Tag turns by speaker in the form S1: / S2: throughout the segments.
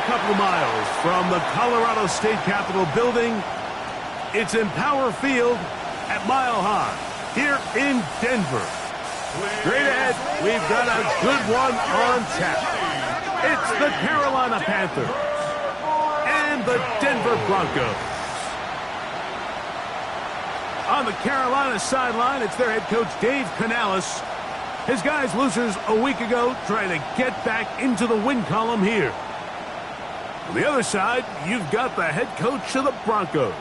S1: a couple of miles from the Colorado State Capitol building. It's Empower Field at Mile High here in Denver. Straight ahead, we've got a good one on tap. It's the Carolina Panthers and the Denver Broncos. On the Carolina sideline, it's their head coach, Dave Canales. His guys losers a week ago trying to get back into the win column here. On the other side, you've got the head coach of the Broncos.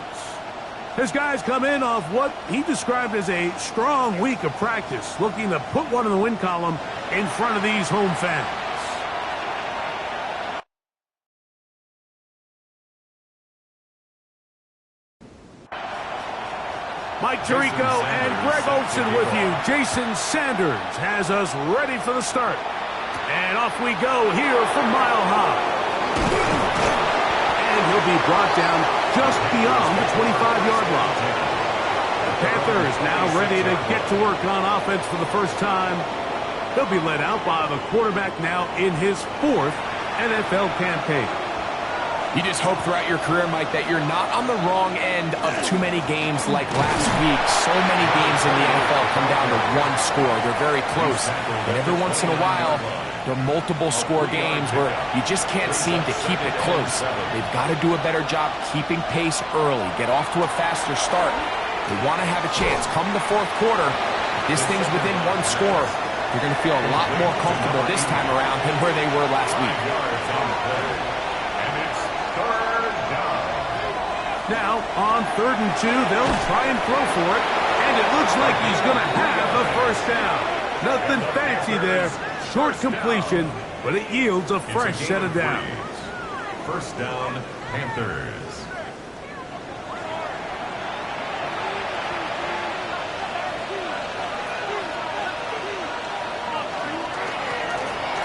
S1: His guys come in off what he described as a strong week of practice, looking to put one in the win column in front of these home fans. Mike Tirico and Greg Olsen with you. Jason Sanders has us ready for the start. And off we go here from Mile High. And he'll be brought down just beyond the 25-yard line. The Panthers now ready to get to work on offense for the first time. He'll be led out by the quarterback now in his 4th NFL campaign.
S2: You just hope throughout your career, Mike, that you're not on the wrong end of too many games like last week. So many games in the NFL come down to one score. They're very close. And every once in a while, there are multiple score games where you just can't seem to keep it close. They've got to do a better job keeping pace early, get off to a faster start. They want to have a chance. Come the fourth quarter, if this thing's within one score, you're going to feel a lot more comfortable this time around than where they were last week.
S1: Now, on 3rd and 2, they'll try and throw for it, and it looks like he's going to have a first down. Nothing fancy there. Short completion, but it yields a fresh set of downs.
S3: First down, Panthers.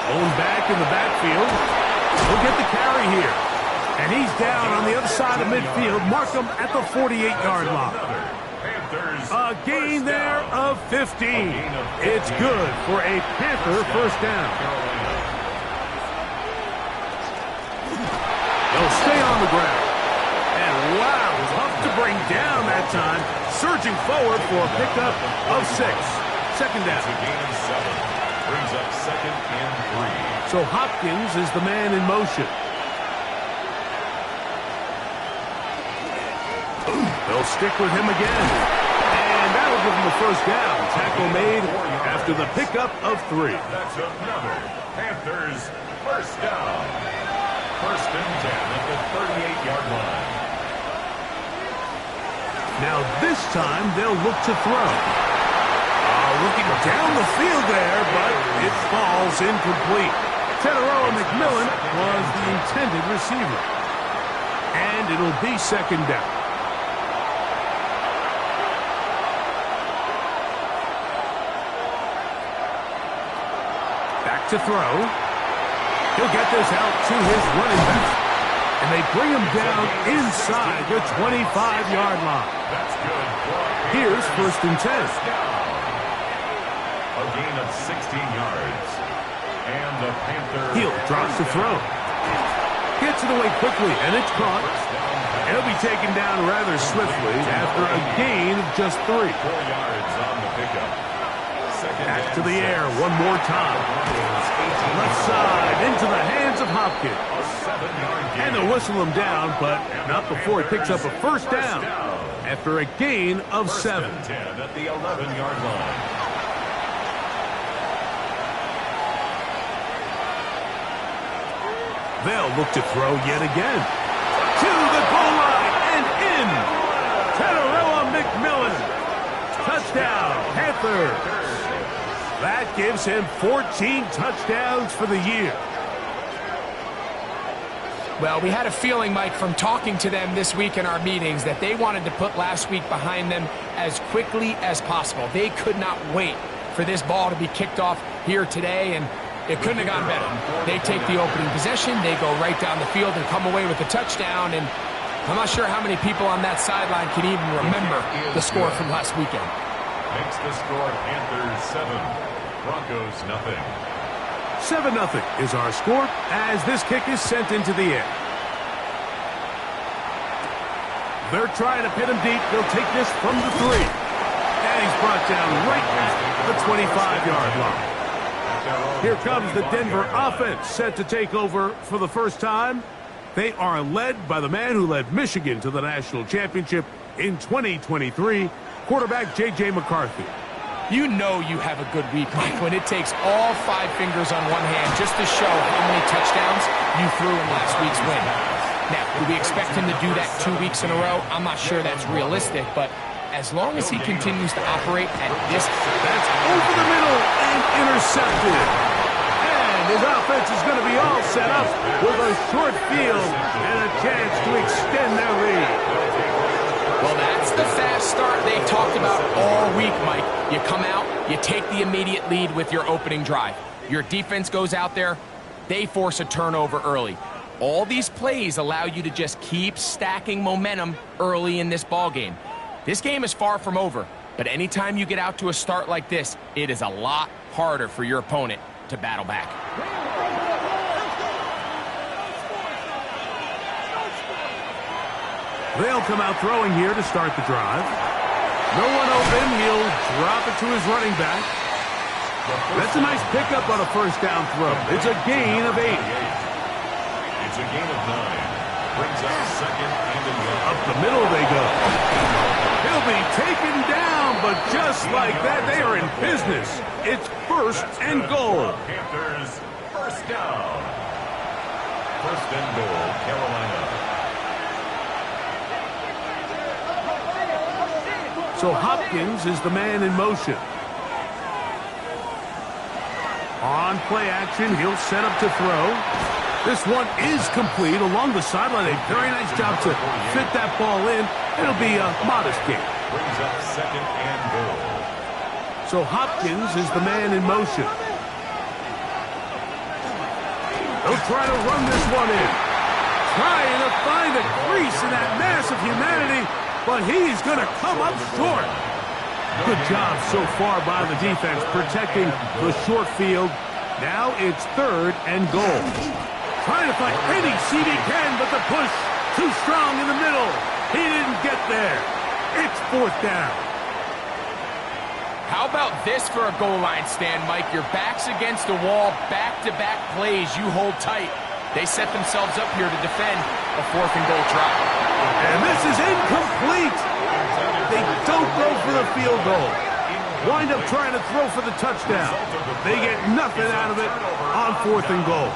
S1: Owen back in the backfield. He'll get the carry here. And he's down on the other side of midfield. Mark him at the 48-yard line. A gain there of 15. It's good for a Panther first down. They'll stay on the ground. And wow, tough to bring down that time. Surging forward for a pickup of 6. Second down.
S3: A gain of 7. Brings up 2nd and 3.
S1: So Hopkins is the man in motion. They'll stick with him again. And that'll give him a first down. Tackle made after the pickup of 3.
S3: That's another Panthers first down. 1st and 10 at the 38-yard line.
S1: Now this time they'll look to throw. Looking down the field there, but it falls incomplete. Teteroa McMillan was the intended receiver. And it'll be second down. To throw. He'll get this out to his running back. And they bring him down inside the 25-yard line.
S3: That's good.
S1: Here's 1st and 10.
S3: A gain of 16 yards. And the Panthers.
S1: Hill drops the throw. Gets it away quickly, and it's caught. And he'll be taken down rather swiftly after a gain of just 3.
S3: 4 yards on the pickup.
S1: Back to the air one more time. Left side into the hands of Hopkins. And they'll whistle him down, but not before he picks up a first down after a gain of 7.
S3: 10 at the 11-yard line.
S1: They'll look to throw yet again. To the goal line and in. Teteroa McMillan. Touchdown, Panthers. That gives him 14 touchdowns for the year.
S2: Well, we had a feeling, Mike, from talking to them this week in our meetings that they wanted to put last week behind them as quickly as possible. They could not wait for this ball to be kicked off here today, and it couldn't have gone better. They take the opening possession, they go right down the field and come away with a touchdown, and I'm not sure how many people on that sideline can even remember the score from last weekend.
S3: Makes the score Panthers 7, Broncos nothing.
S1: 7-0 is our score as this kick is sent into the air. They're trying to pin him deep. They'll take this from the 3. And he's brought down right at the 25-yard line. Here comes the Denver offense set to take over for the first time. They are led by the man who led Michigan to the national championship in 2023, quarterback J.J. McCarthy.
S2: You know you have a good week, Mike, when it takes all 5 fingers on one hand just to show how many touchdowns you threw in last week's win. Now, do we expect him to do that 2 weeks in a row? I'm not sure that's realistic, but as long as he continues to operate at this...
S1: That's over the middle and intercepted. And his offense is going to be all set up with a short field and a chance to extend their lead.
S2: Well, that's the fast start they talked about all week, Mike. You come out, you take the immediate lead with your opening drive. Your defense goes out there, they force a turnover early. All these plays allow you to just keep stacking momentum early in this ballgame. This game is far from over, but anytime you get out to a start like this, it is a lot harder for your opponent to battle back.
S1: They'll come out throwing here to start the drive. No one open. He'll drop it to his running back. That's a nice pickup on a first down throw. It's a gain of 8.
S3: It's a gain of 9. Brings up second and 11.
S1: Up the middle they go. He'll be taken down, but just like that, they are in business. It's first and goal.
S3: Panthers, first down. First and goal, Carolina.
S1: So Hopkins is the man in motion. On play action, he'll set up to throw. This one is complete along the sideline. A very nice job to fit that ball in. It'll be a modest gain.
S3: Brings up second and goal.
S1: So Hopkins is the man in motion. They'll try to run this one in. Trying to find a crease in that mass of humanity, but he's going to come up short. Good job so far by the defense protecting the short field. Now it's third and goal. Trying to find any seam he can, but the push too strong in the middle. He didn't get there. It's fourth down.
S2: How about this for a goal line stand, Mike? Your back's against the wall, back-to-back plays you hold tight. They set themselves up here to defend a fourth and goal try.
S1: And this is incomplete. They don't go for the field goal. Wind up trying to throw for the touchdown. They get nothing out of it on fourth and goal.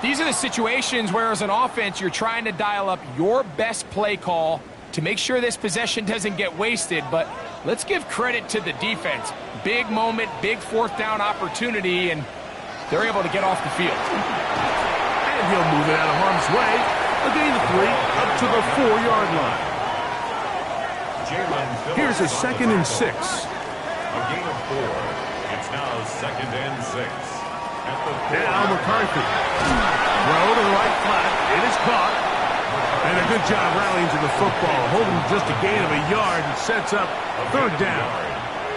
S2: These are the situations where, as an offense, you're trying to dial up your best play call to make sure this possession doesn't get wasted. But let's give credit to the defense. Big moment, big fourth down opportunity, and they're able to get off the field.
S1: And he'll move it out of harm's way. A gain of 3 up to the 4-yard line. Here's a second and 6.
S3: A gain of 4. It's now second and 6.
S1: Now McCarthy. Throw to the right flat. It is caught. And a good job rallying to the football. Holding just a gain of a yard and sets up third down.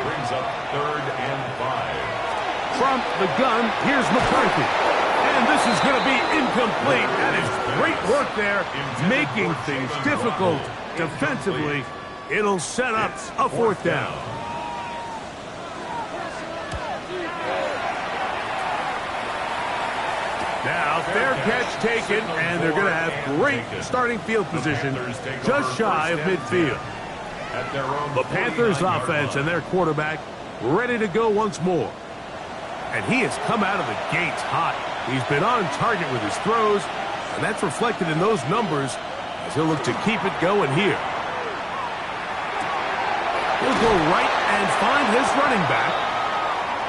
S3: Brings up third and 5.
S1: From the gun, here's McCarthy. And this is going to be incomplete. That is great work there, making things difficult defensively. It'll set up a fourth down. Now, fair catch taken, and they're going to have great starting field position just shy of midfield. The Panthers offense and their quarterback ready to go once more. And he has come out of the gates hot. He's been on target with his throws, and that's reflected in those numbers as he'll look to keep it going here. He'll go right and find his running back.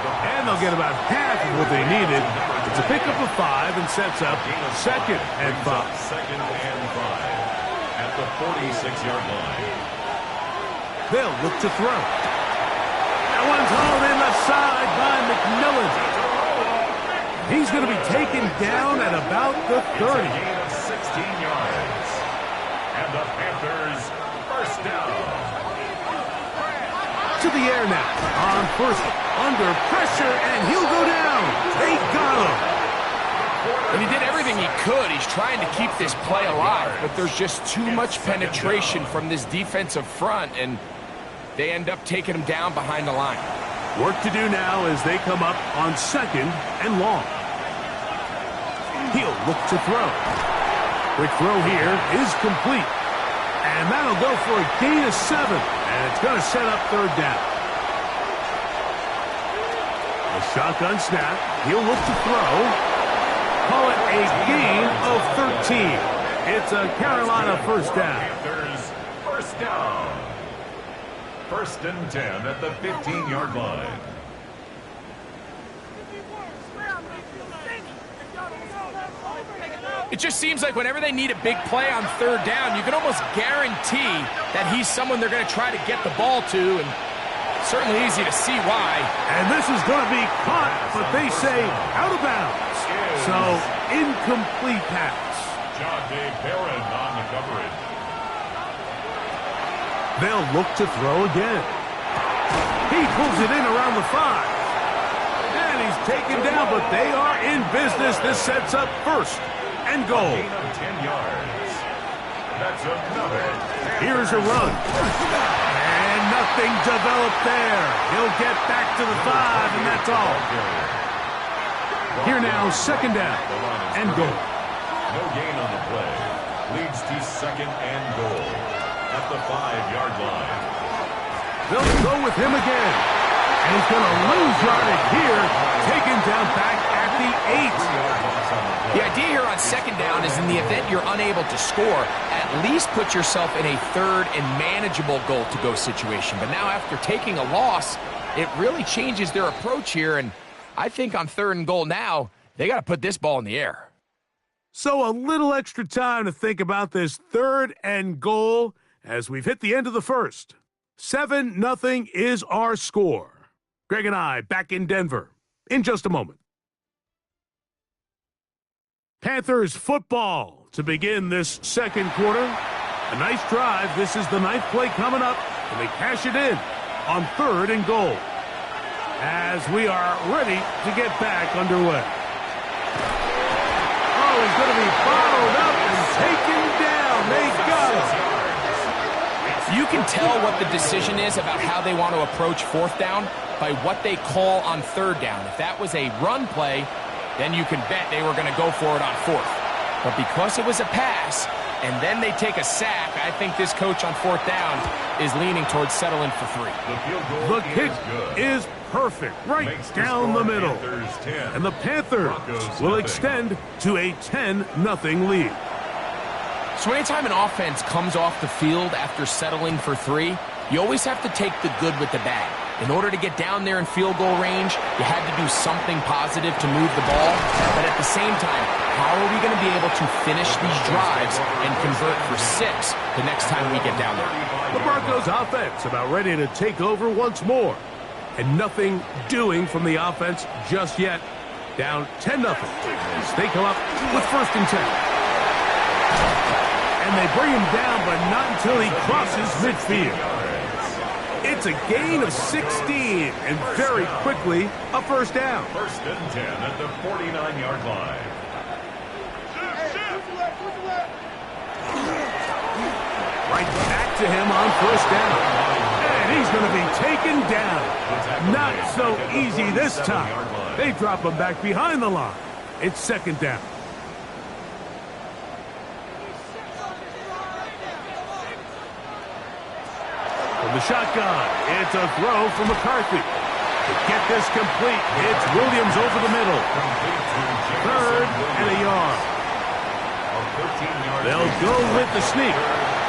S1: And they'll get about half of what they needed. It's a pickup of 5 and sets up second and 5.
S3: Second and 5 at the 46-yard line.
S1: They'll look to throw. That one's hauled in left side by McMillan. He's going to be taken down at about the 30.
S3: A gain of 16 yards. And the Panthers first down.
S1: to the air now. On first, under pressure, and he'll go down. They got him.
S2: And he did everything he could. He's trying to keep this play alive, but there's just too much penetration from this defensive front, and they end up taking him down behind the line.
S1: Work to do now as they come up on second and long. He'll look to throw. Quick throw here is complete. And that'll go for a gain of 7. And it's going to set up third down. A shotgun snap. He'll look to throw. Call it a gain of 13. It's a Carolina first down.
S3: Panthers first down. First and 10 at the 15-yard line.
S2: It just seems like whenever they need a big play on third down, you can almost guarantee that he's someone they're going to try to get the ball to, and certainly easy to see why.
S1: And this is going to be caught, but they say out of bounds. So, incomplete pass.
S3: John Day Barron on the coverage.
S1: They'll look to throw again. He pulls it in around the 5. And he's taken down, but they are in business. This sets up first and goal.
S3: Gain of 10 yards. That's another.
S1: Here's a run. And nothing developed there. He'll get back to the 5, and that's all. Here now, second down and goal.
S3: No gain on the play. Leads to second and goal at the 5-yard line.
S1: They'll go with him again. And he's going to lose yardage here. Taken down back at the 8.
S2: The idea here on second down is in the event you're unable to score, at least put yourself in a third and manageable goal-to-go situation. But now after taking a loss, it really changes their approach here, and I think on third and goal now, they got to put this ball in the air.
S1: So a little extra time to think about this third and goal as we've hit the end of the first. 7-0 is our score. Greg and I back in Denver in just a moment. Panthers football to begin this second quarter. A nice drive. This is the 9th play coming up, and they cash it in on third and goal as we are ready to get back underway. Oh, he's going to be bottled up and taken down. They got him.
S2: You can tell what the decision is about how they want to approach fourth down by what they call on third down. If that was a run play, then you can bet they were going to go for it on fourth. But because it was a pass, and then they take a sack, I think this coach on fourth down is leaning towards settling for 3.
S1: The kick is perfect, right down the middle. And the Panthers will extend to a 10-0 lead.
S2: So anytime an offense comes off the field after settling for 3, you always have to take the good with the bad. In order to get down there in field goal range, you had to do something positive to move the ball. But at the same time, how are we going to be able to finish these drives and convert for 6 the next time we get down there?
S1: The Broncos offense about ready to take over once more. And nothing doing from the offense just yet. Down 10-0 as they come up with first and 10. And they bring him down, but not until he crosses midfield. It's a gain of 16, and very quickly, a first down.
S3: First and 10 at the 49-yard line.
S1: Right back to him on first down. And he's going to be taken down. Not so easy this time. They drop him back behind the line. It's second down. From the shotgun, it's a throw from McCarthy. To get this complete, it's Williams over the middle. Third and a yard. They'll go with the sneak.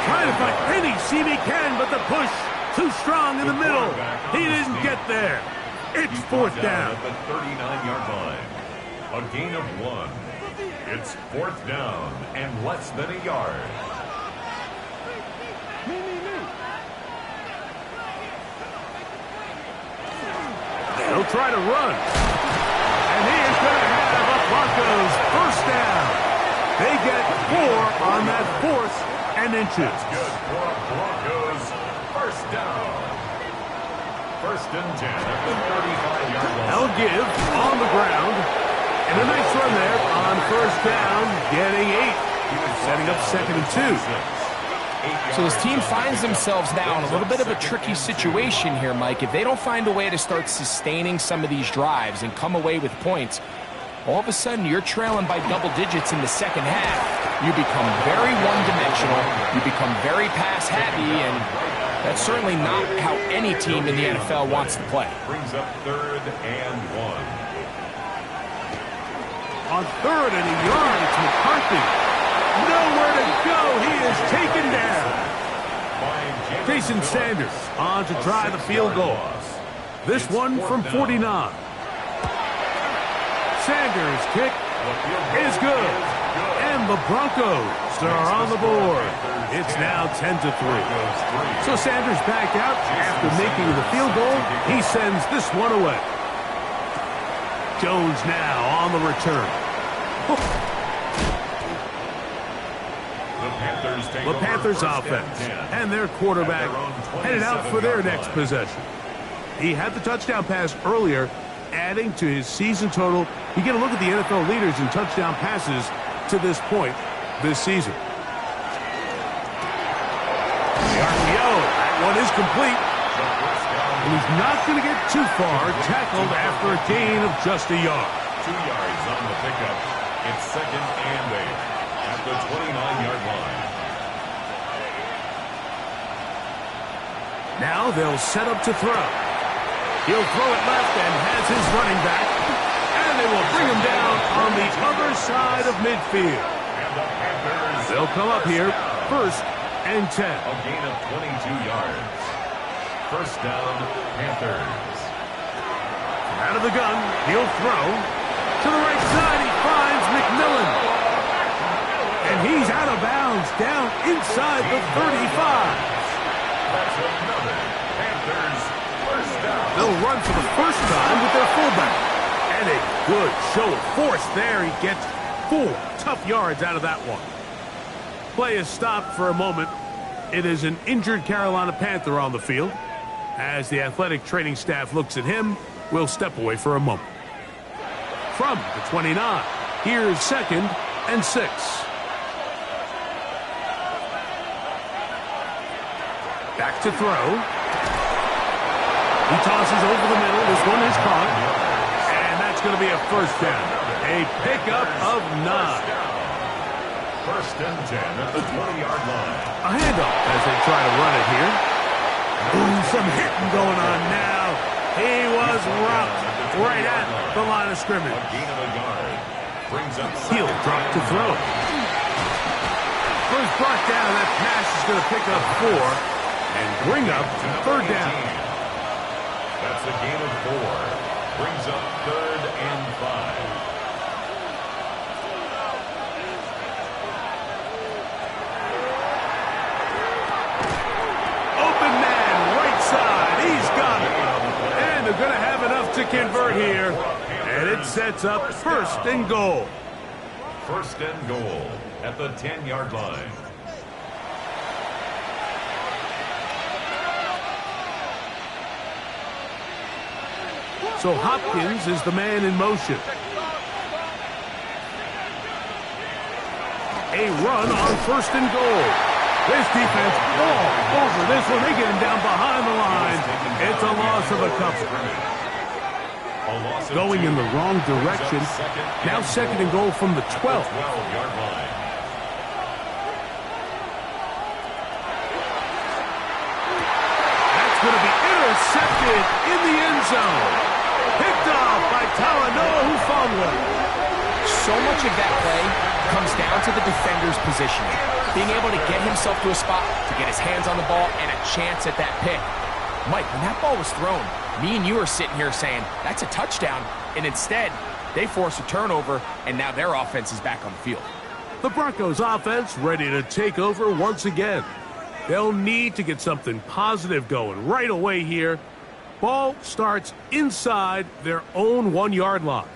S1: Trying to find any seam he can, but the push too strong in the middle. He didn't get there. It's fourth down.
S3: At the 39-yard line. A gain of 1. It's fourth down and less than a yard.
S1: He'll try to run. And he is going to have a Broncos first down. They get 4 on that 4th. And inches.
S3: That's good for a Broncos first down. First and 10 at the 35-yard line.
S1: They'll give on the ground. And a nice run there on first down, getting 8. Setting up 2nd and 2.
S2: So this team finds themselves now in a little bit of a tricky situation here, Mike. If they don't find a way to start sustaining some of these drives and come away with points, all of a sudden you're trailing by double digits in the second half. You become very one-dimensional. You become very pass-happy, and that's certainly not how any team in the NFL wants to play.
S3: Brings up 3rd and 1.
S1: On 3rd and a yard, it's McCarthy. Nowhere to go. He is taken down. Jason Sanders on to try the field goal. This one from 49. Sanders' kick is good. And the Broncos are on the board. It's now 10-3. So Sanders back out after making the field goal. He sends this one away. Jones now on the return. The Panthers offense and their quarterback headed out for their next possession. He had the touchdown pass earlier, adding to his season total. You get a look at the NFL leaders in touchdown passes to this point this season. The RPO, that one is complete. And he's not going to get too far, tackled after a gain of just a yard.
S3: 2 yards on the pickup. It's 2nd and 8 at the 29-yard line.
S1: Now they'll set up to throw. He'll throw it left and has his running back. And they will bring him down on the other side of midfield.
S3: And the Panthers,
S1: they'll come up here, 1st and 10.
S3: A gain of 22 yards. First down, Panthers.
S1: Out of the gun, he'll throw. To the right side, he finds McMillan. And he's out of bounds, down inside the 35.
S3: That's another Panthers first down.
S1: They'll run for the first time with their fullback. And a good show of force there. He gets 4 tough yards out of that one. Play is stopped for a moment. It is an injured Carolina Panther on the field. As the athletic training staff looks at him, we'll step away for a moment. From the 29, here's 2nd and 6. Back to throw. He tosses over the middle. This one is caught. And that's going to be a first down. A pickup of 9.
S3: First and 10 at the 20-yard line.
S1: A handoff as they try to run it here. Ooh, some hitting going on now. He was rocked right at the line of scrimmage.
S3: A gain of a yard. Brings up
S1: He'll drop to throw. First brought down, that pass is going to pick up 4 and bring up 3rd down.
S3: That's a gain of 4. Brings up 3rd and 5. They're going to have enough to convert here. And it sets up 1st and goal. 1st and goal at the 10-yard line.
S1: So Hopkins is the man in motion. A run on 1st and goal. This defense all over this one. They get him down behind the line. It's a loss of a couple. Going in the wrong direction. Now 2nd and goal from the 12.
S3: 12-yard line.
S1: That's going to be intercepted in the end zone. Picked off by Talanoa Hufanga.
S2: So much of that play comes down to the defender's positioning. Being able to get himself to a spot, to get his hands on the ball, and a chance at that pick. Mike, when that ball was thrown, me and you are sitting here saying, that's a touchdown. And instead, they force a turnover, and now their offense is back on the field.
S1: The Broncos offense ready to take over once again. They'll need to get something positive going right away here. Ball starts inside their own 1-yard line.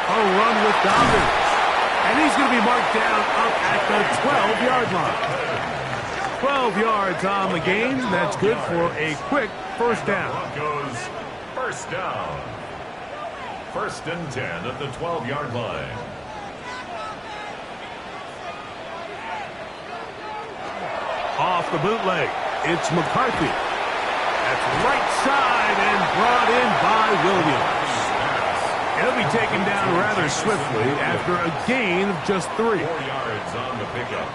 S1: A run with Dobbins. And he's going to be marked down up at 12-yard line. 12 yards on the game. That's good for a quick first down.
S3: Broncos first down. 1st and 10 at the 12-yard line.
S1: Off the bootleg, it's McCarthy. That's right side and brought in by Williams. He'll be taken down rather swiftly after a gain of just 3.
S3: 4 yards on the pickup.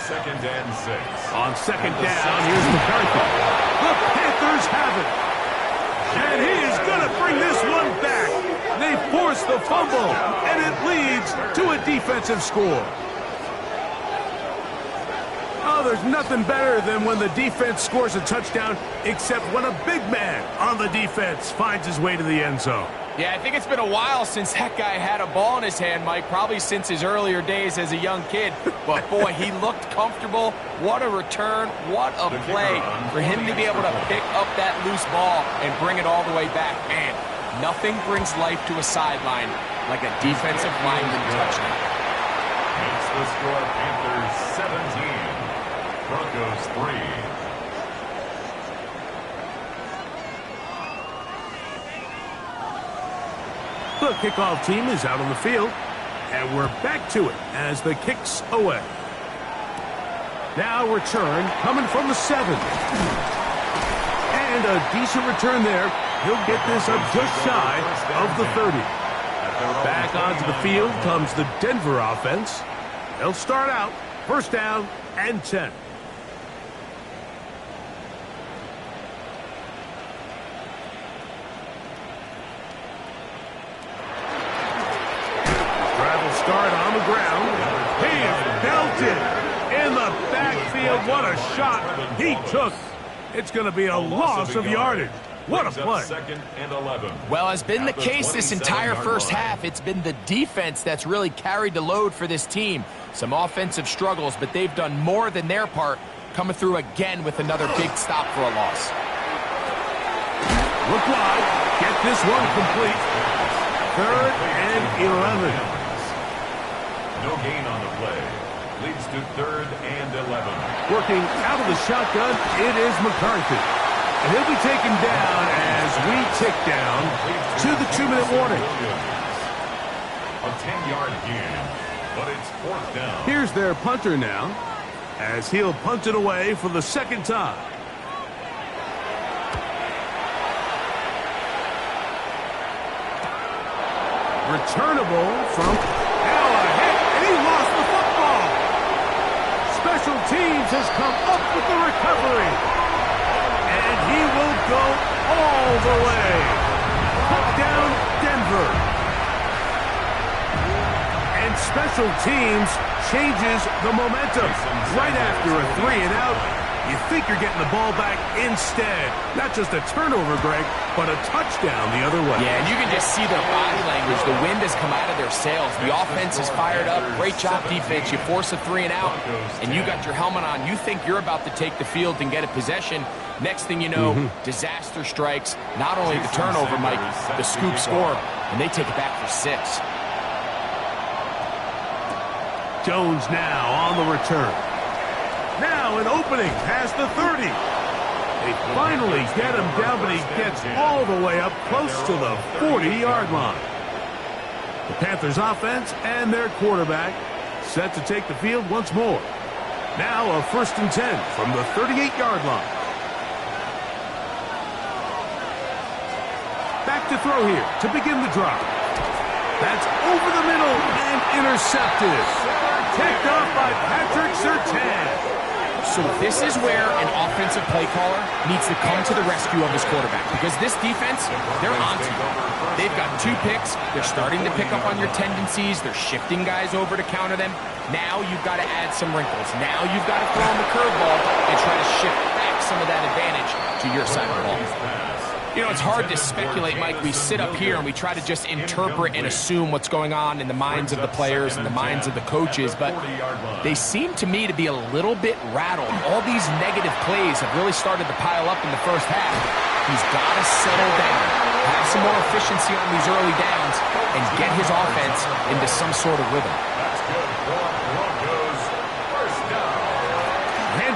S3: 2nd and 6.
S1: On 2nd down, here's McCarthy. The Panthers have it. And he is going to bring this one back. They force the fumble, and it leads to a defensive score. Oh, there's nothing better than when the defense scores a touchdown, except when a big man on the defense finds his way to the end zone.
S2: Yeah, I think it's been a while since that guy had a ball in his hand, Mike, probably since his earlier days as a young kid. But, boy, he looked comfortable. What a return. What a play for him to be able to pick up that loose ball and bring it all the way back. Man, nothing brings life to a sideline like a defensive lineman touchdown.
S3: Makes the score Panthers 17. Broncos 3.
S1: The kickoff team is out on the field, and we're back to it as the kick's away. Now return coming from the 7. And a decent return there. He'll get this up just shy of the 30. Back onto the field comes the Denver offense. They'll start out 1st down and 10. Start on the ground. He is belted in the backfield. What a shot he took. It's going to be a loss of yardage. What a play.
S3: 2nd and 11.
S2: Well, has been the case this entire first half. It's been the defense that's really carried the load for this team. Some offensive struggles, but they've done more than their part, coming through again with another big stop for a loss.
S1: Look wide. Get this one complete. 3rd and 11.
S3: No gain on the play. Leads to 3rd and 11.
S1: Working out of the shotgun, it is McCarthy. And he'll be taken down as we tick down to the 2-minute warning.
S3: A 10-yard gain, but it's 4th down.
S1: Here's their punter now, as he'll punt it away for the 2nd time. Returnable from Callahan, and he lost the football. Special teams has come up with the recovery, and he will go all the way. Touchdown, Denver. And special teams changes the momentum right after a 3-and-out. You think you're getting the ball back instead. Not just a turnover, Greg, but a touchdown the other way.
S2: Yeah, and you can just see their body language. The wind has come out of their sails. The offense is fired up. Great job, defense. You force a 3-and-out, and you got your helmet on. You think you're about to take the field and get a possession. Next thing you know, disaster strikes. Not only the turnover, Mike, the scoop score, and they take it back for 6.
S1: Jones now on the return. Now an opening past the 30. They finally get him down, but he gets all the way up close to the 40-yard line. The Panthers offense and their quarterback set to take the field once more. Now a 1st and 10 from the 38-yard line. Back to throw here to begin the drive. That's over the middle and intercepted. Picked off by Patrick Surtain.
S2: So this is where an offensive play caller needs to come to the rescue of his quarterback, because this defense, they're onto you. They've got 2 picks. They're starting to pick up on your tendencies. They're shifting guys over to counter them. Now you've got to add some wrinkles. Now you've got to throw him the curveball and try to shift back some of that advantage to your side of the ball. You know, it's hard to speculate, Mike. We sit up here and we try to just interpret and assume what's going on in the minds of the players and the minds of the coaches, but they seem to me to be a little bit rattled. All these negative plays have really started to pile up in the first half. He's got to settle down, have some more efficiency on these early downs, and get his offense into some sort of rhythm.
S3: That's good for Broncos. 1st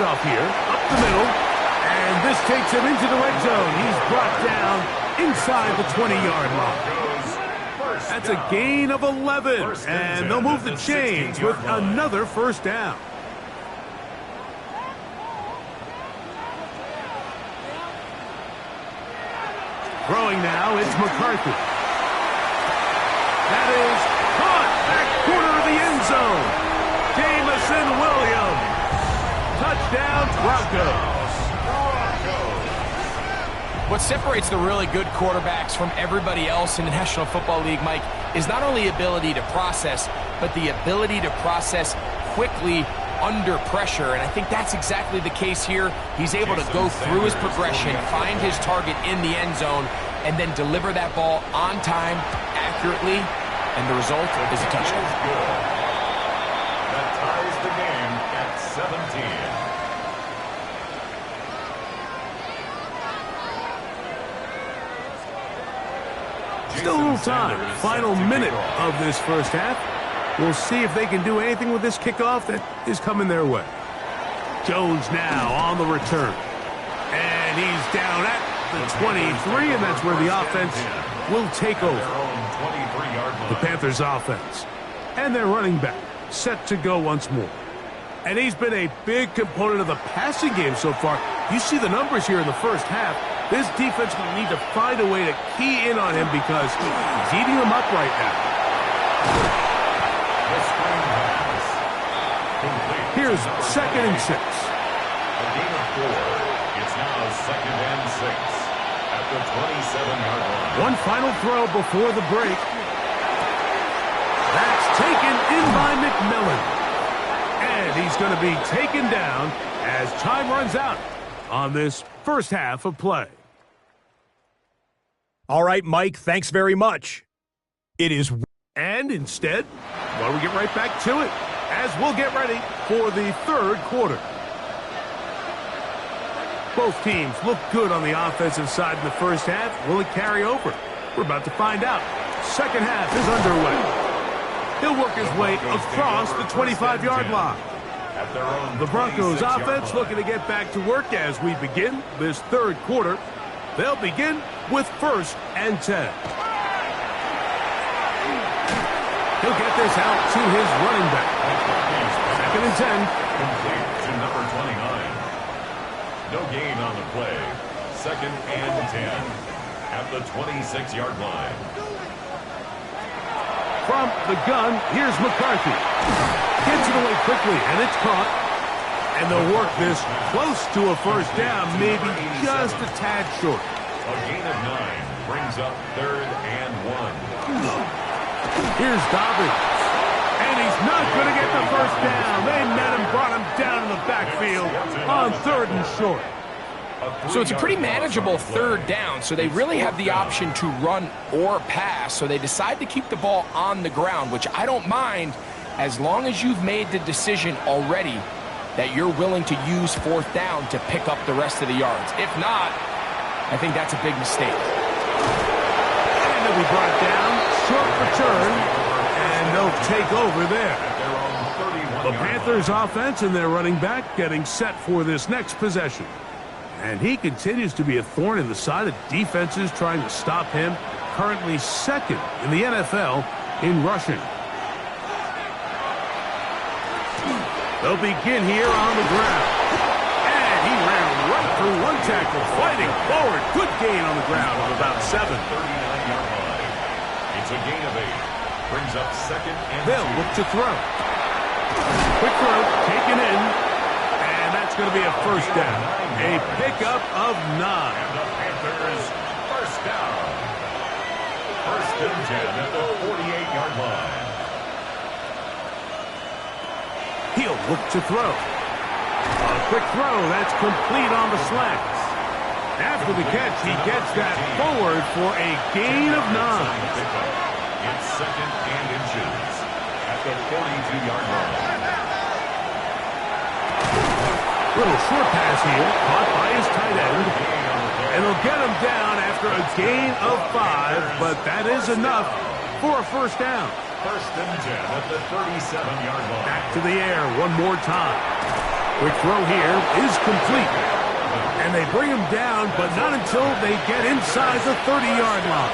S1: handoff here, up the middle, and this takes him into the red zone. He's brought down inside the 20-yard line. That's a gain of 11, and they'll move the chains with another first down. Throwing now, it's McCarthy. That is caught back corner of the end zone. Jamison Williams. Touchdown, Broncos.
S2: What separates the really good quarterbacks from everybody else in the National Football League, Mike, is not only ability to process, but the ability to process quickly under pressure. And I think that's exactly the case here. He's able to go through his progression, find his target in the end zone, and then deliver that ball on time, accurately, and the result is a touchdown.
S3: That ties the game at 17.
S1: Still a little time. Final minute of this first half. We'll see if they can do anything with this kickoff that is coming their way. Jones now on the return. And he's down at the 23, and that's where the offense will take over. The Panthers offense. And their running back set to go once more. And he's been a big component of the passing game so far. You see the numbers here in the first half. This defense will need to find a way to key in on him because he's eating them up right now. Here's 2nd and 6.
S3: A gain of 4. It's now 2nd and 6 at the 27-yard line.
S1: One final throw before the break. That's taken in by McMillan. And he's going to be taken down as time runs out on this first half of play.
S4: All right, Mike, thanks very much. It is...
S1: And instead, why don't we get right back to it as we'll get ready for the third quarter. Both teams look good on the offensive side in the first half. Will it carry over? We're about to find out. Second half is underway. He'll work his way across the 25-yard line. The Broncos offense looking to get back to work as we begin this third quarter. They'll begin with 1st and 10. He'll get this out to his running back. 2nd and 10.
S3: Complete to number 29. No gain on the play. 2nd and 10 at the 26-yard line.
S1: From the gun, here's McCarthy. Gets it away quickly, and it's caught. And they'll work this close to a first down, maybe just a tad short.
S3: A gain of 9 brings up 3rd and 1.
S1: Here's Dobbins. And he's not going to get the first down. They met him, brought him down in the backfield on 3rd and short.
S2: So it's a pretty manageable 3rd down, so they really have the option to run or pass, so they decide to keep the ball on the ground, which I don't mind as long as you've made the decision already that you're willing to use 4th down to pick up the rest of the yards. If not, I think that's a big mistake.
S1: And they'll be brought down, short return, and they'll take over there. The Panthers offense and their running back getting set for this next possession. And he continues to be a thorn in the side of defenses trying to stop him. Currently 2nd in the NFL in rushing. They'll begin here on the ground. And he ran right through one tackle, fighting forward. Good gain on the ground of about 7.
S3: 39-yard line. It's a gain of 8. Brings up 2nd and 2.
S1: They'll look to throw. Quick throw, taken in. And that's going to be a first down. A pickup of 9.
S3: And the Panthers first down. 1st and 10 at the 48-yard line.
S1: He'll look to throw. A quick throw, that's complete on the slants. After the catch, he gets that forward for a gain of 9.
S3: It's 2nd and inches at the 42-yard line.
S1: Little short pass here, caught by his tight end. And they'll get him down after a gain of 5, but that is enough for a first down.
S3: 1st and 10 at the 37-yard line.
S1: Back to the air one more time. Quick throw here is complete. And they bring him down, but not until they get inside the 30-yard line.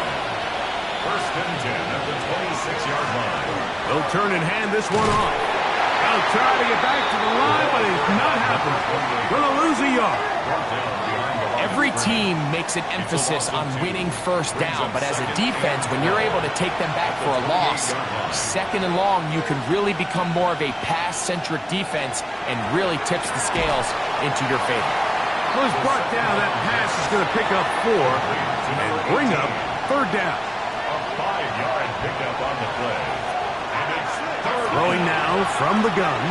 S3: First and 10 at the 26-yard line.
S1: They'll turn and hand this one off. They'll try to get back to the line, but it's not happening. Going to lose a yard.
S2: Every team makes an emphasis on winning first down, but as a defense, when you're able to take them back for a loss, second and long, you can really become more of a pass-centric defense and really tips the scales into your favor.
S1: Was brought down. That pass is going to pick up 4 and bring up third down.
S3: A 5-yard pickup on the play. And it's third.
S1: Throwing now from the gun.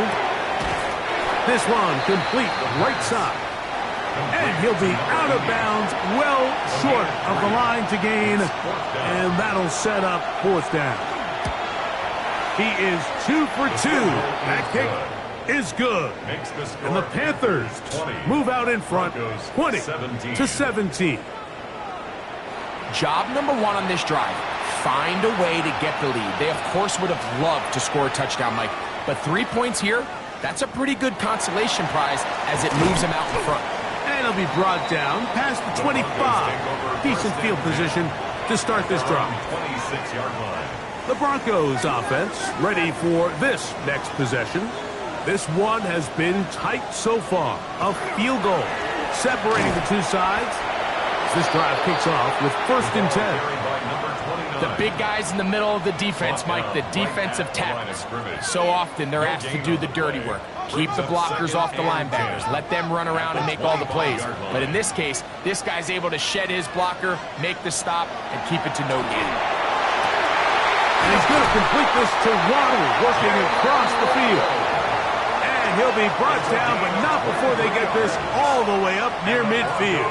S1: This one complete right side. And he'll be out of bounds, well short of the line to gain. And that'll set up fourth down. He is 2 for 2. That kick is good. And the Panthers move out in front, 20-17.
S2: Job number 1 on this drive, find a way to get the lead. They, of course, would have loved to score a touchdown, Mike. But 3 points here, that's a pretty good consolation prize as it moves them out in front.
S1: And he'll be brought down past the 25. Decent field position to start this drive.
S3: 26-yard line.
S1: The Broncos offense ready for this next possession. This one has been tight so far. A field goal separating the two sides. This drive kicks off with first and 10.
S2: The big guys in the middle of the defense, Mike, the defensive tackles. So often they're asked to do the dirty work. Keep the blockers off the linebackers. Let them run around and make all the plays. But in this case, this guy's able to shed his blocker, make the stop, and keep it to no gain.
S1: And he's going to complete this to Waddle, working across the field. And he'll be brought down, but not before they get this all the way up near midfield.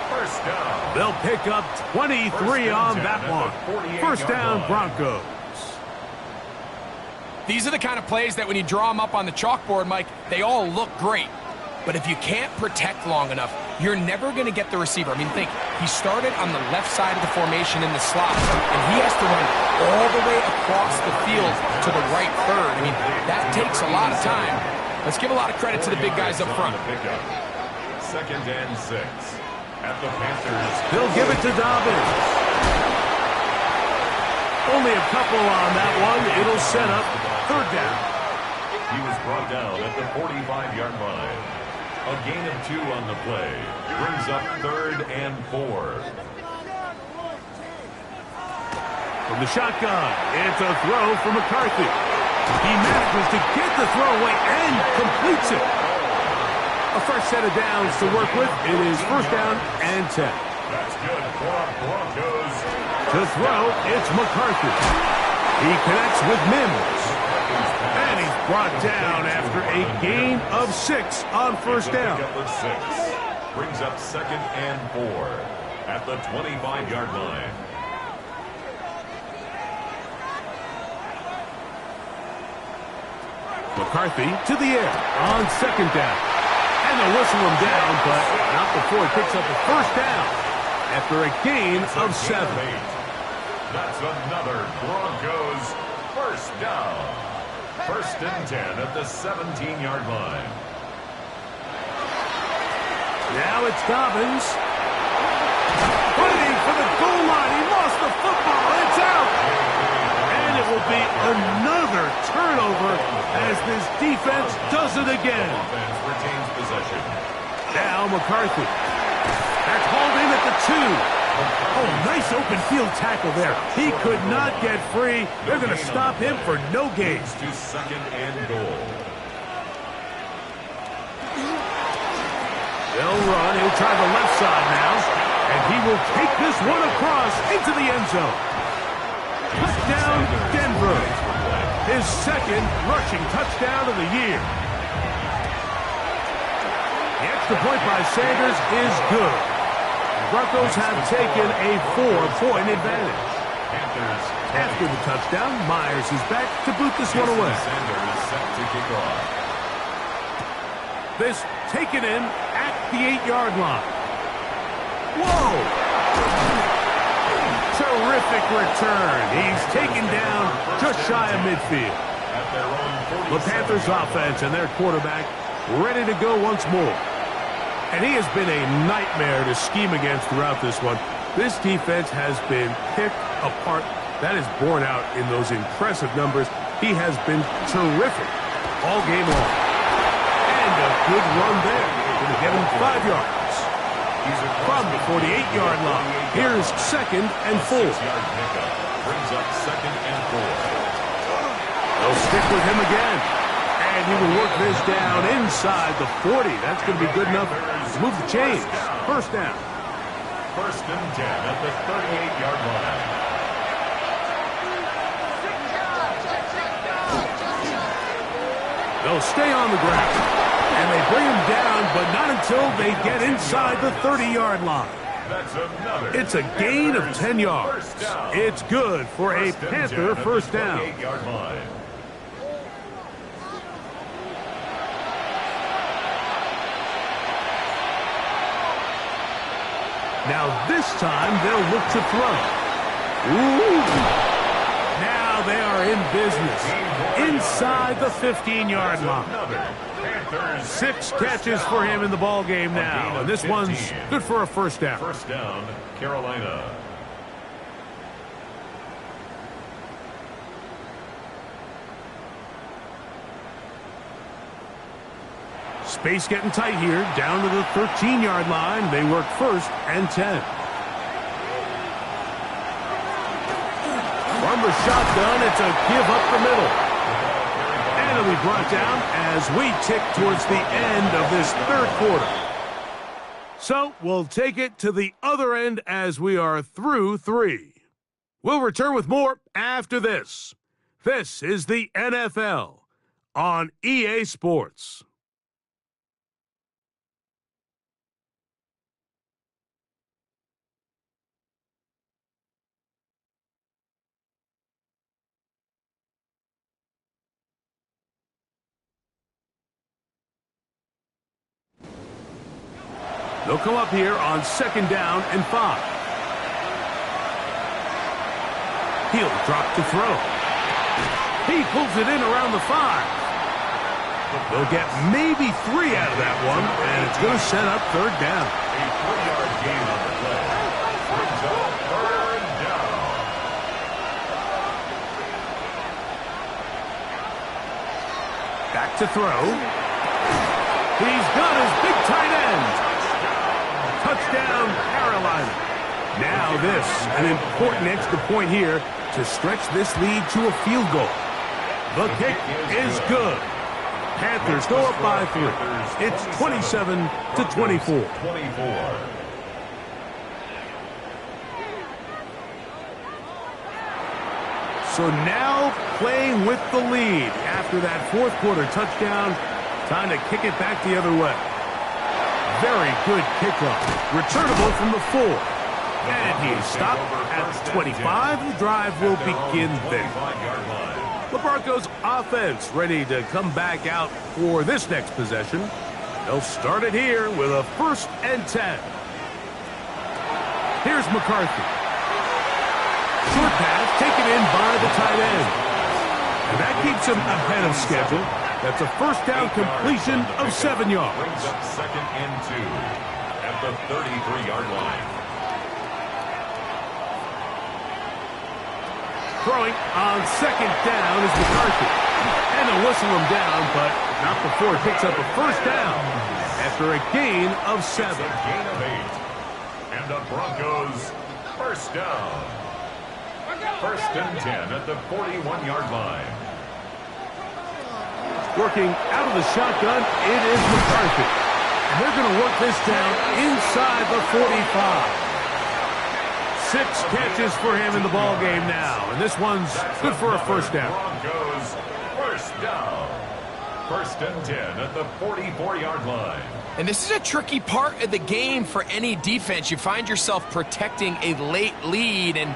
S3: First down.
S1: They'll pick up 23 on that one. First down, Broncos.
S2: These are the kind of plays that when you draw them up on the chalkboard, Mike, they all look great. But if you can't protect long enough, you're never going to get the receiver. I mean, think, he started on the left side of the formation in the slot, and he has to run all the way across the field to the right third. I mean, that takes a lot of time. Let's give a lot of credit to the big guys up front.
S3: Second and 6 at the Panthers.
S1: They'll give it to Dobbins. Only a couple on that one. It'll set up third down.
S3: He was brought down at the 45-yard line. A gain of 2 on the play. Brings up third and 4.
S1: From the shotgun, it's a throw from McCarthy. He manages to get the throw away and completes it. A fresh set of downs to work with. It is first down and 10.
S3: That's good for Broncos.
S1: To throw, it's McCarthy. He connects with Mims. And he's brought down after a gain of 6 on first down.
S3: Brings up second and 4 at the 25-yard line.
S1: McCarthy to the air on second down. And they'll whistle him down, but not before he picks up a first down after a gain of 7.
S3: That's another Broncos first down. First and 10 at the 17-yard line.
S1: Now it's Dobbins. Fighting for the goal line. He lost the football. It's out. And it will be another turnover as this defense does it again.
S3: Offense retains possession.
S1: Now McCarthy. That's hauled in at the 2. Oh, nice open field tackle there. He could not get free. They're going to stop him for no gain.
S3: To second and goal.
S1: They'll run. He'll try the left side now. And he will take this one across into the end zone. Touchdown, Denver. His second rushing touchdown of the year. The extra point by Sanders is good. The Broncos have taken a 4-point advantage.
S3: Panthers.
S1: After the touchdown, Myers is back to boot this one away.
S3: Sanders set to kick off.
S1: This taken in at the 8-yard line. Whoa! Terrific return. He's taken down just shy of midfield.
S3: At their own
S1: The Panthers offense and their quarterback ready to go once more. And he has been a nightmare to scheme against throughout this one. This defense has been picked apart. That is borne out in those impressive numbers. He has been terrific all game long. And a good run there. Going to get him 5 yards. From the 48-yard line, here's 2nd and 4.
S3: Brings up 2nd and 4.
S1: They'll stick with him again. And he will work this down inside the 40. That's going to be good enough to move the chains. First down.
S3: 1st and 10 at the 38-yard line.
S1: They'll stay on the ground. And they bring him down, but not until they get inside the 30-yard line. It's a gain of 10 yards. It's good for a Panther first down. Now this time they'll look to throw. Ooh. Now they are in business. Inside the 15-yard line. 6 catches for him in the ball game now. And this one's good for a first down.
S3: First down, Carolina.
S1: Space getting tight here. Down to the 13-yard line. They work 1st and 10. From the shotgun, it's a give up the middle. And it'll be brought down as we tick towards the end of this 3rd quarter. So we'll take it to the other end as we are through 3. We'll return with more after this. This is the NFL on EA Sports. They'll come up here on 2nd down and 5. He'll drop to throw. He pulls it in around the 5. They'll get maybe 3 out of that one, and it's going to set up 3rd down.
S3: A 3-yard gain on the play. Brings up 3rd down.
S1: Back to throw. He's got his big tight end. Touchdown, Carolina. Now this, an important extra point here to stretch this lead to a field goal. The kick is good. Panthers go up by 3. It's 27-24. So now playing with the lead after that 4th quarter touchdown. Time to kick it back the other way. Very good kickoff. Returnable from the 4. And he's stopped at the 25. The drive will begin there. The Broncos offense ready to come back out for this next possession. They'll start it here with a 1st and 10. Here's McCarthy. Short pass taken in by the tight end. And that keeps him ahead of schedule. That's a first down completion of 7 yards.
S3: Brings up 2nd and 2 at the 33-yard line.
S1: Throwing on 2nd down is McCarthy. And they'll whistle him down, but not before it picks up a first down after a gain of 7.
S3: A gain of 8. And the Broncos first down. 1st and 10 at the 41-yard line.
S1: Working out of the shotgun, it is McCarthy. And they're going to work this down inside the 45. 6 catches for him in the ball game now. And this one's good for a first down.
S3: Broncos first down. 1st and 10 at the 44-yard line.
S2: And this is a tricky part of the game for any defense. You find yourself protecting a late lead, and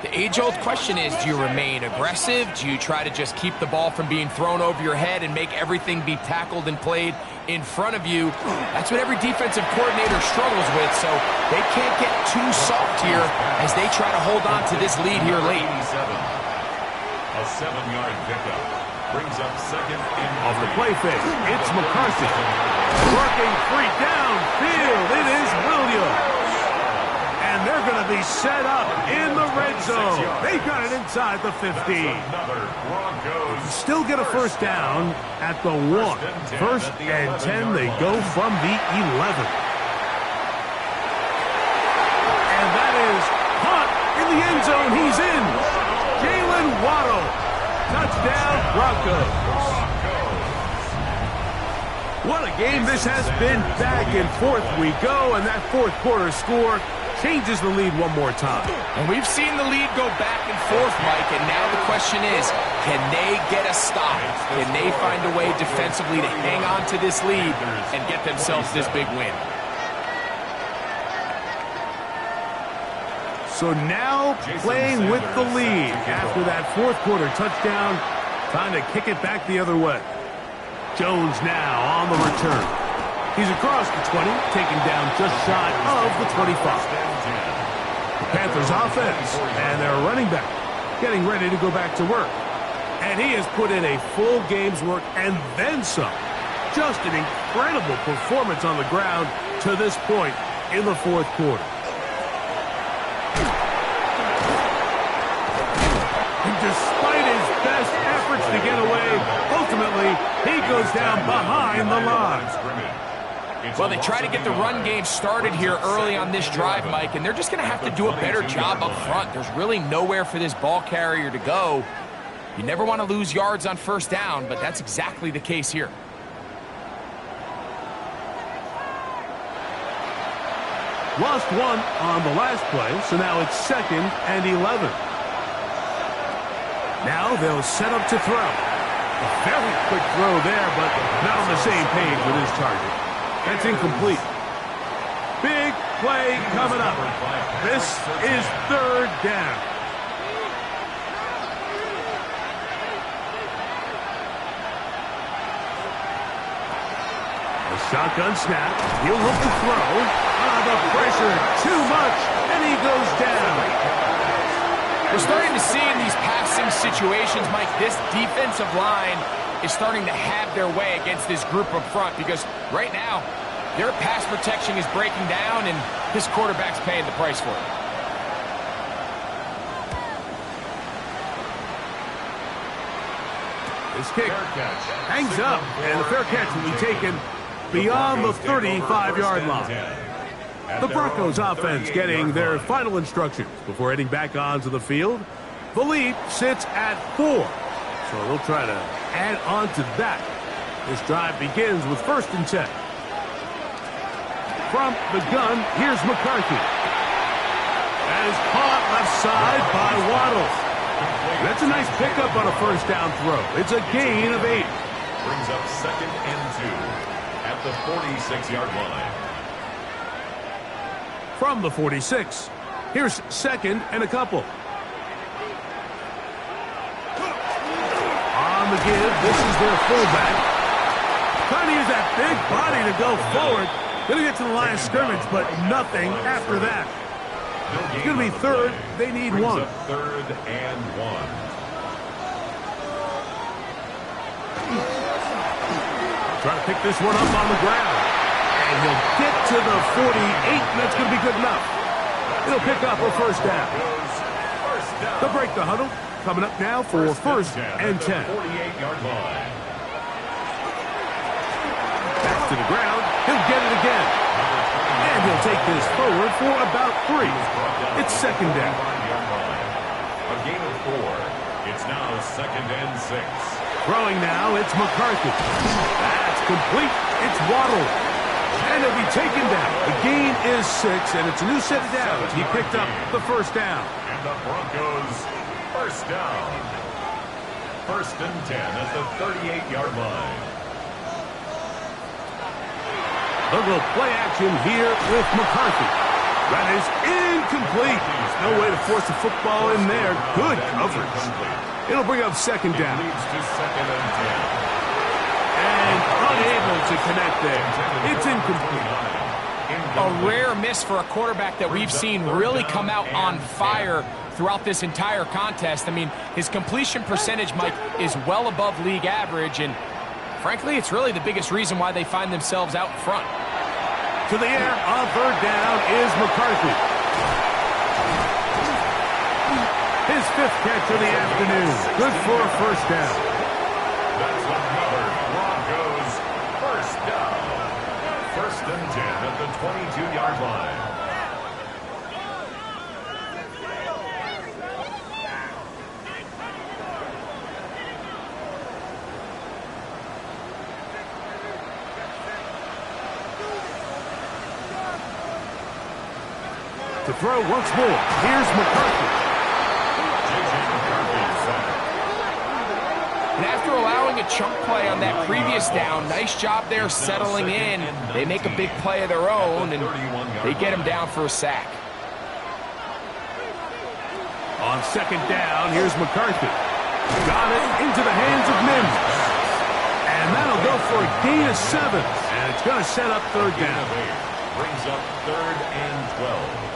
S2: the age-old question is, do you remain aggressive? Do you try to just keep the ball from being thrown over your head and make everything be tackled and played in front of you? That's what every defensive coordinator struggles with, so they can't get too soft here as they try to hold on to this lead here late.
S3: A 7-yard pickup. Brings up second and
S1: Off the play fake, it's McCarthy. Working free downfield, it is Williams. And they're going to be set up in the red zone. They got it inside the 15. Still get a first down at the 1. First and 10, they go from the 11. And that is caught in the end zone. He's in. Jalen Waddle. Touchdown, Broncos. What a game this has been. Back and forth we go, and that fourth quarter score changes the lead one more time.
S2: And we've seen the lead go back and forth, Mike, and now the question is, can they get a stop? Can they find a way defensively to hang on to this lead and get themselves this big win?
S1: So now playing with the lead after that fourth quarter touchdown, trying to kick it back the other way. Jones now on the return. He's across the 20, taken down just shy of the 25. The Panthers offense and their running back getting ready to go back to work. And he has put in a full game's work and then some. Just an incredible performance on the ground to this point in the fourth quarter. And despite his best efforts to get away, ultimately he goes down behind the line.
S2: Well, they try to get the run game started here early on this drive, Mike, and they're just going to have to do a better job up front. There's really nowhere for this ball carrier to go. You never want to lose yards on first down, but that's exactly the case here.
S1: Lost one on the last play, so now it's 2nd and 11. Now they'll set up to throw. A very quick throw there, but not on the same page with his target. That's incomplete. Big play coming up. This is 3rd down. A shotgun snap. He'll look to throw. The pressure too much, and he goes down.
S2: We're starting to see in these passing situations, Mike, this defensive line is starting to have their way against this group up front because right now, their pass protection is breaking down, and this quarterback's paying the price for it.
S1: This kick hangs up, and the fair catch will be taken beyond the 35-yard line. The Broncos offense getting their final instructions before heading back onto the field. The lead sits at 4, so they'll try to add on to that. This drive begins with 1st and 10. From the gun, here's McCarthy. That is caught left side by Waddle. That's a nice pickup on a first down throw. It's a gain of 8.
S3: Brings up 2nd and 2 at the 46-yard line.
S1: From the 46, here's 2nd and a couple. On the give, this is their fullback. Trying to use that big body to go forward. Going to get to the line of scrimmage, but nothing after that. It's going to be 3rd. They need 1.
S3: 3rd and 1.
S1: Trying to pick this one up on the ground. And he'll get to the 48, and that's going to be good enough. It'll pick up a first down. They'll break the huddle. Coming up now for 1st and 10.
S3: 48-yard line.
S1: Back to the ground. He'll get it again. And he'll take this forward for about 3. It's 2nd down.
S3: A gain of 4. It's now 2nd and 6.
S1: Throwing now, it's McCarthy. That's complete. It's Waddle. And he'll be taken down. The gain is 6, and it's a new set of downs. He picked up the first down.
S3: And the Broncos, first down. 1st and 10 at the 38-yard line.
S1: They'll go play action here with McCarthy. That is incomplete. There's no way to force the football in there. Good coverage. It'll bring up 2nd down.
S3: Leads to 2nd and 10.
S1: And unable to connect there. It's incomplete.
S2: A rare miss for a quarterback that we've seen really come out on fire throughout this entire contest. I mean, his completion percentage, Mike, is well above league average, and frankly, it's really the biggest reason why they find themselves out in front.
S1: To the air on third down is McCarthy. His 5th catch of the afternoon. Good for a first down.
S3: That's another Broncos first down. 1st and 10 at the 22-yard line.
S1: To throw once more. Here's McCarthy.
S2: And after allowing a chunk play on that previous down, nice job there settling in. They make a big play of their own, and they get him down for a sack.
S1: On 2nd down, here's McCarthy. Got it into the hands of Mims. And that'll go for a gain of 7. And it's going to set up 3rd down.
S3: Brings up 3rd and 12.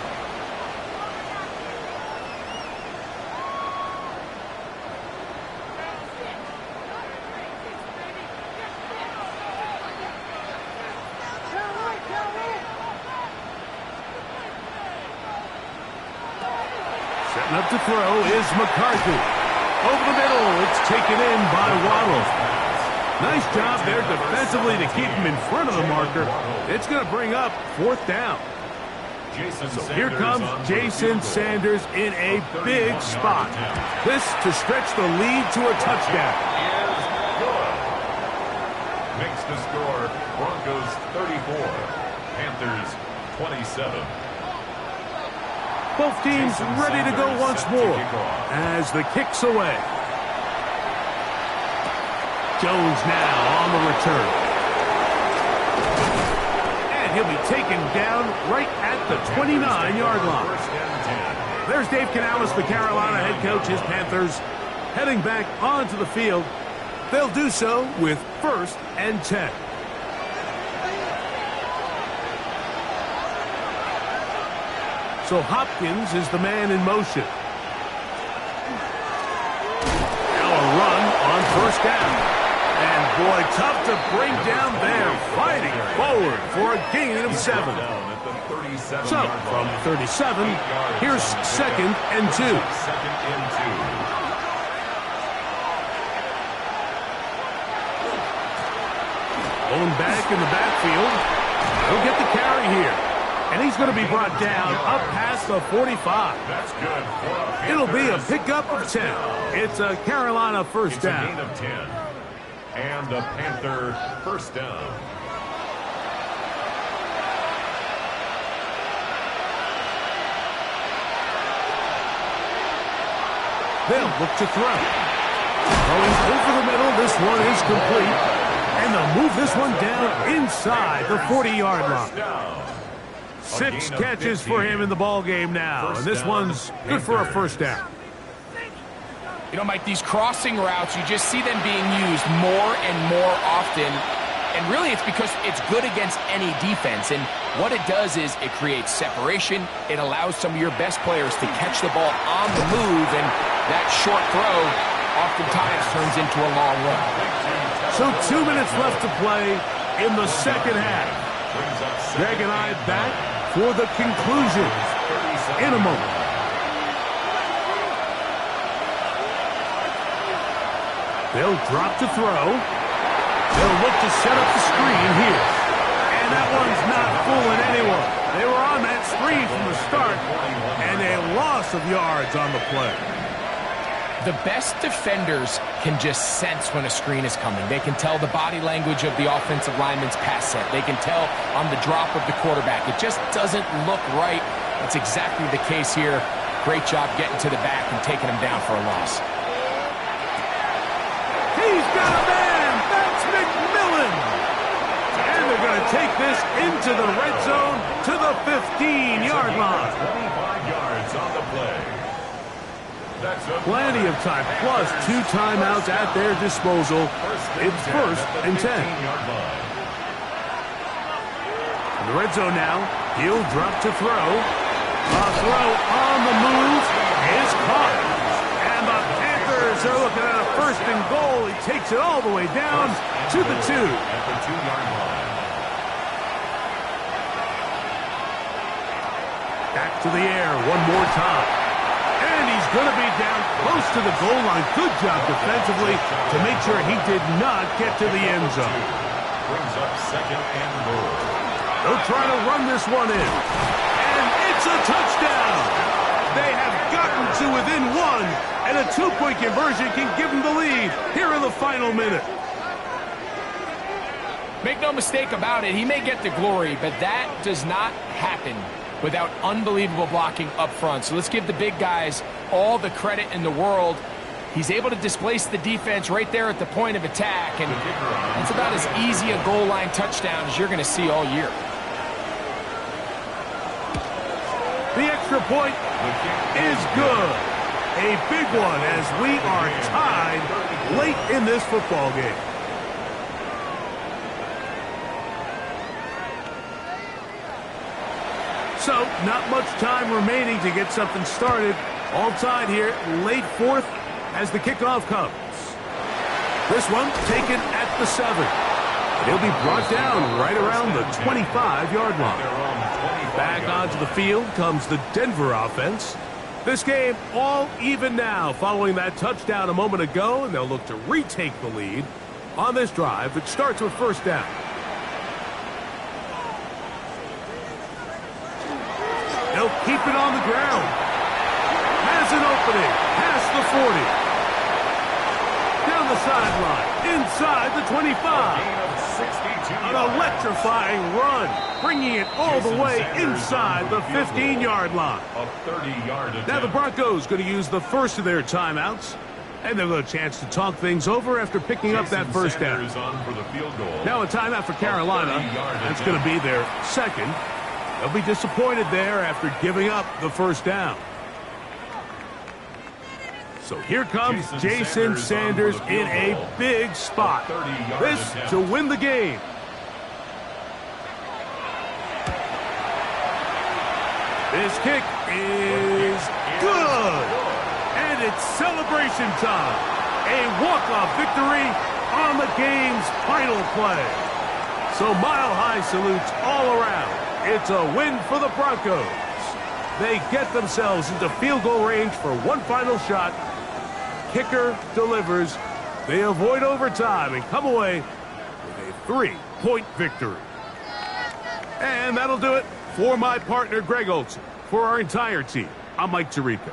S1: Setting up to throw is McCarthy. Over the middle, it's taken in by Waddle. Nice job there defensively to keep him in front of the marker. It's going to bring up 4th down. So here comes Jason Sanders in a big spot. This to stretch the lead to a touchdown.
S3: Makes the score Broncos 34, Panthers 27.
S1: Both teams ready to go once more as the kick's away. Jones now on the return. And he'll be taken down right at the 29-yard line. There's Dave Canales, the Carolina head coach. His Panthers heading back onto the field. They'll do so with 1st and 10. So Hopkins is the man in motion. Now a run on 1st down. And boy, tough to bring down there. Fighting forward for a gain of 7. So from 37, here's 2nd and 2. Going back in the backfield. He'll get the carry here. And he's going to be brought down up past the 45.
S3: That's good.
S1: It'll be a pickup of 10. It's a Carolina first down.
S3: It's a gain of 10. And a Panther first down.
S1: They'll look to throw. Throwing over the middle. This one is complete. And they'll move this one down inside the 40-yard line. 6 catches for him in the ball game now, and this one's good for a first down.
S2: You know, Mike, these crossing routes, you just see them being used more and more often, and really it's because it's good against any defense, and what it does is it creates separation. It allows some of your best players to catch the ball on the move, and that short throw oftentimes turns into a long run.
S1: So 2 minutes left to play in the 2nd half. Greg and I back for the conclusion in a moment. They'll drop to throw. They'll look to set up the screen here. And that one's not fooling anyone. They were on that screen from the start, and a loss of yards on the play.
S2: The best defenders can just sense when a screen is coming. They can tell the body language of the offensive lineman's pass set. They can tell on the drop of the quarterback. It just doesn't look right. That's exactly the case here. Great job getting to the back and taking him down for a loss.
S1: He's got a man. That's McMillan. And they're going to take this into the red zone to the 15-yard line.
S3: 25 yards on the play.
S1: Plenty of time, plus 2 timeouts at their disposal. It's 1st and 10. In the red zone now, he'll drop to throw. A throw on the move, is caught. And the Panthers are looking at a first and goal. He takes it all the way down to the 2.
S3: At the 2-yard line.
S1: Back to the air one more time. And he's going to be down close to the goal line. Good job defensively to make sure he did not get to the end zone.
S3: Brings up second and goal.
S1: They'll try to run this one in. And it's a touchdown. They have gotten to within 1, and a 2-point conversion can give them the lead here in the final minute.
S2: Make no mistake about it, he may get the glory, but that does not happen without unbelievable blocking up front. So let's give the big guys all the credit in the world. He's able to displace the defense right there at the point of attack, and that's about as easy a goal line touchdown as you're going to see all year.
S1: The extra point is good. A big one as we are tied late in this football game. So, not much time remaining to get something started. All tied here, late 4th as the kickoff comes. This one taken at the 7. He'll be brought down right around the 25-yard line. Back onto the field comes the Denver offense. This game all even now following that touchdown a moment ago, and they'll look to retake the lead on this drive that starts with first down. They'll keep it on the ground. Has an opening past the 40. Down the sideline, inside the 25. An electrifying run, bringing it all the way inside the 15-yard line. Now the Broncos going to use the first of their timeouts, and they'll get a chance to talk things over after picking up that first down. Now a timeout for Carolina. That's going to be their second. They'll be disappointed there after giving up the first down. So here comes Jason Sanders in a big spot. This to win the game. This kick is good. And it's celebration time. A walk-off victory on the game's final play. So mile-high salutes all around. It's a win for the Broncos. They get themselves into field goal range for one final shot. Kicker delivers. They avoid overtime and come away with a 3-point victory. And that'll do it for my partner, Greg Olsen. For our entire team, I'm Mike Tirico.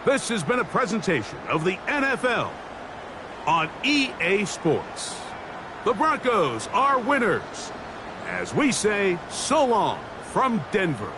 S1: This has been a presentation of the NFL on EA Sports. The Broncos are winners. As we say, so long from Denver.